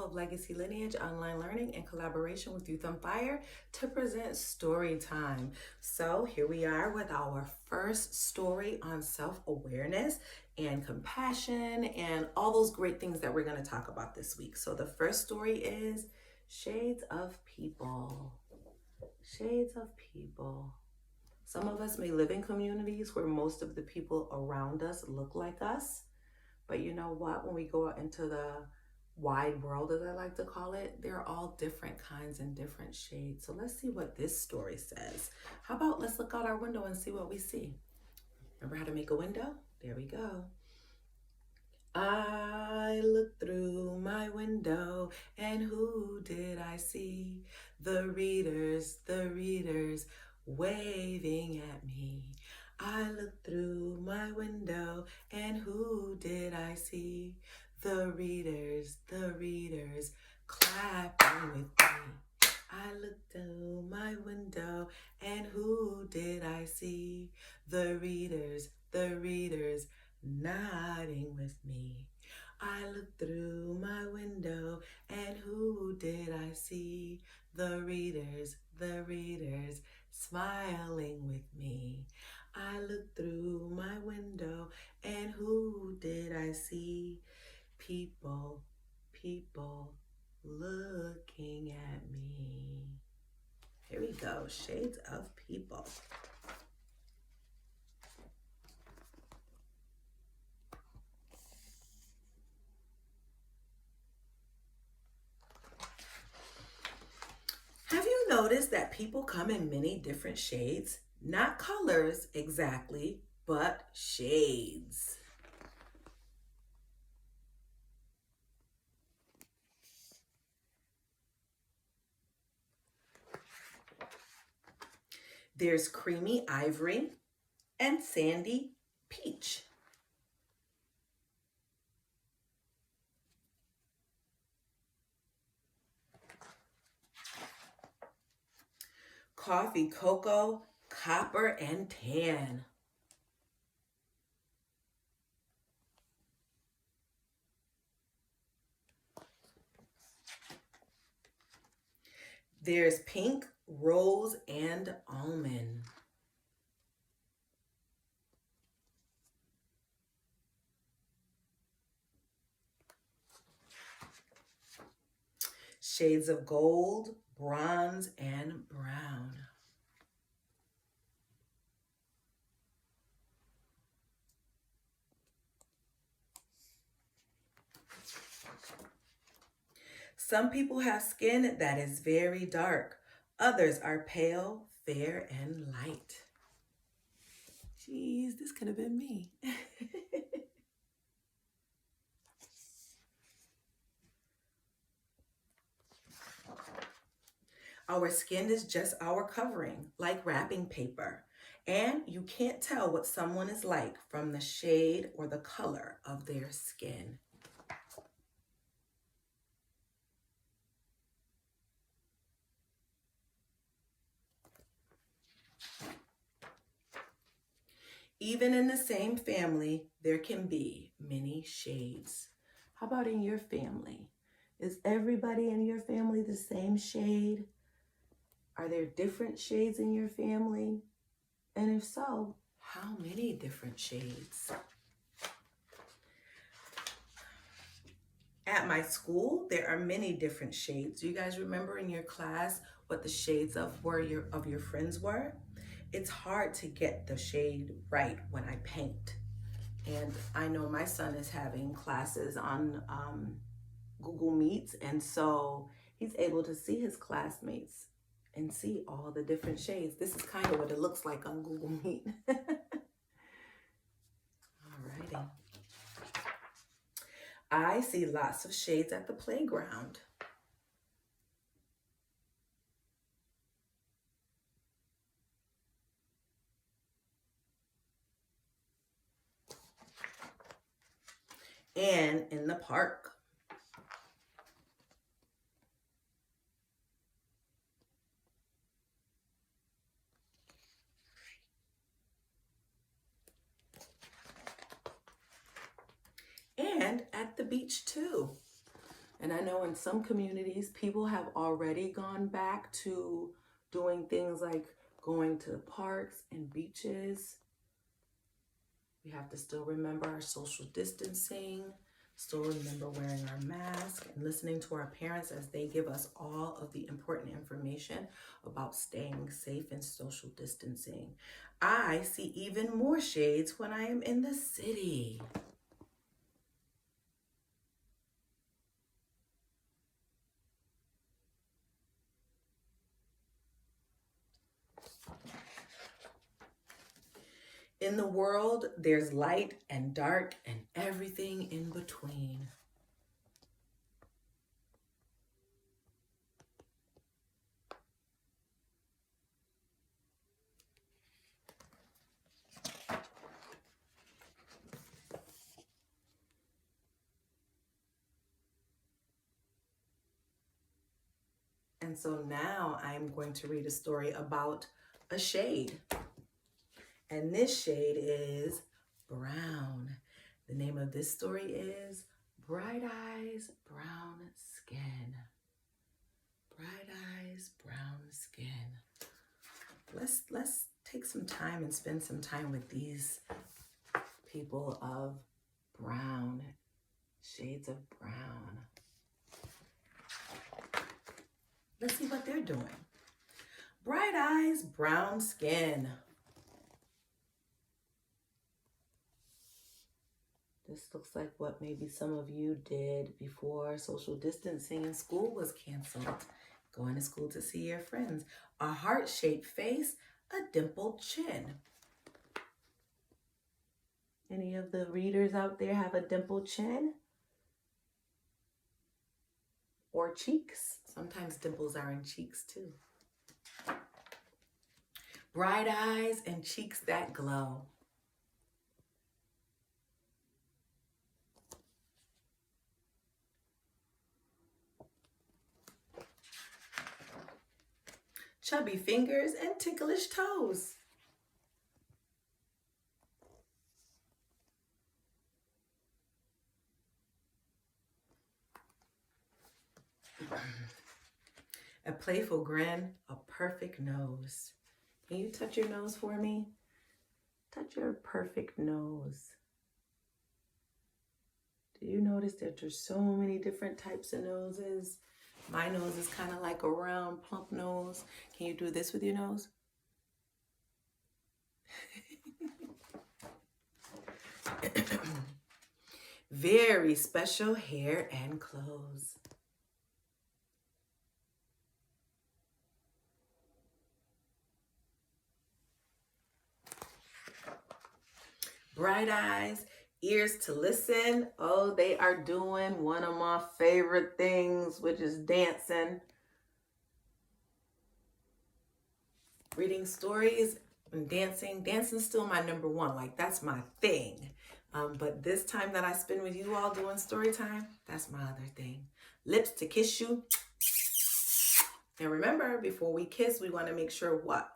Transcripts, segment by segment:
of Legacy Lineage Online Learning in collaboration with Youth on Fire to present Story Time. So here we are with our first story on self-awareness and compassion and all those great things that we're going to talk about this week. So the first story is Shades of People. Shades of People. Some of us may live in communities where most of the people around us look like us. But you know what? When we go out into the wide world, as I like to call it, they're all different kinds and different shades. So let's see what this story says. How about let's look out our window and see what we see? Remember how to make a window? There we go. I looked through my window, and who did I see? The readers, waving at me. I looked through my window, and who did I see? The readers, clapping with me. I looked through my window, and who did I see? The readers, nodding with me. I looked through my window, and who did I see? The readers, smiling with me. I looked through my window, and who did I see? People looking at me. Here we go, Shades of People. Have you noticed that people come in many different shades? Not colors exactly, but shades. There's creamy ivory and sandy peach. Coffee, cocoa, copper, and tan. There's pink, rose, and almond. Shades of gold, bronze, and brown. Some people have skin that is very dark. Others are pale, fair, and light. Geez, this could have been me. Our skin is just our covering, like wrapping paper. And you can't tell what someone is like from the shade or the color of their skin. Even in the same family, there can be many shades. How about in your family? Is everybody in your family the same shade? Are there different shades in your family? And if so, how many different shades? At my school, there are many different shades. Do you guys remember in your class what the shades of your friends were? It's hard to get the shade right when I paint. And I know my son is having classes on Google Meets, and so he's able to see his classmates and see all the different shades. This is kind of what it looks like on Google Meet. Alrighty. I see lots of shades at the playground. And in the park. And at the beach too. And I know in some communities, people have already gone back to doing things like going to parks and beaches. We have to still remember our social distancing, still remember wearing our mask and listening to our parents as they give us all of the important information about staying safe and social distancing. I see even more shades when I am in the city. In the world, there's light and dark and everything in between. And so now I'm going to read a story about a shade. And this shade is brown. The name of this story is Bright Eyes, Brown Skin. Bright Eyes, Brown Skin. Let's take some time and spend some time with these people of brown, shades of brown. Let's see what they're doing. Bright eyes, brown skin. This looks like what maybe some of you did before social distancing and school was canceled. Going to school to see your friends. A heart-shaped face, a dimpled chin. Any of the readers out there have a dimpled chin? Or cheeks? Sometimes dimples are in cheeks too. Bright eyes and cheeks that glow. Chubby fingers and ticklish toes. A playful grin, a perfect nose. Can you touch your nose for me? Touch your perfect nose. Do you notice that there's so many different types of noses? My nose is kind of like a round, plump nose. Can you do this with your nose? Very special hair and clothes. Bright eyes, ears to listen. Oh, they are doing one of my favorite things, which is dancing. Reading stories and dancing. Dancing's still my number one. Like, that's my thing. But this time that I spend with you all doing story time, that's my other thing. Lips to kiss you. And remember, before we kiss, we want to make sure what?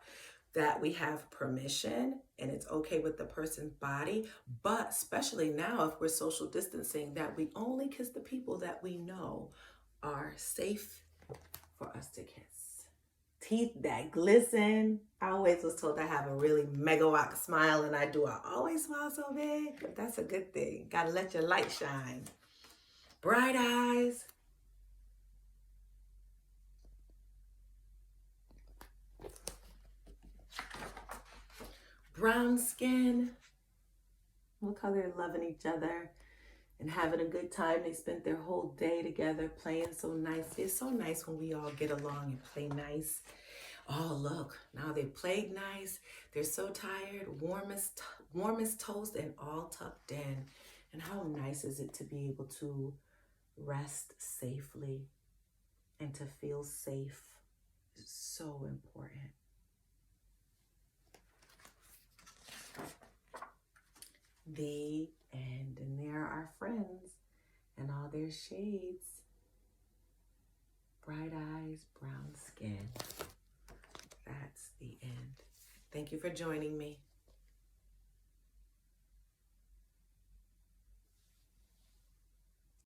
That we have permission and it's okay with the person's body. But especially now, if we're social distancing, that we only kiss the people that we know are safe for us to kiss. Teeth that glisten. I always was told I have a really megawatt smile, and I do. I always smile so big. That's a good thing. Gotta let your light shine. Bright eyes. Brown skin. Look how they're loving each other and having a good time. They spent their whole day together playing so nice. It's so nice when we all get along and play nice. Oh, look, now they played nice. They're so tired, warm as toast and all tucked in. And how nice is it to be able to rest safely and to feel safe? It's so important. The end. And there are our friends and all their shades. Bright eyes, brown skin. That's the end. Thank you for joining me.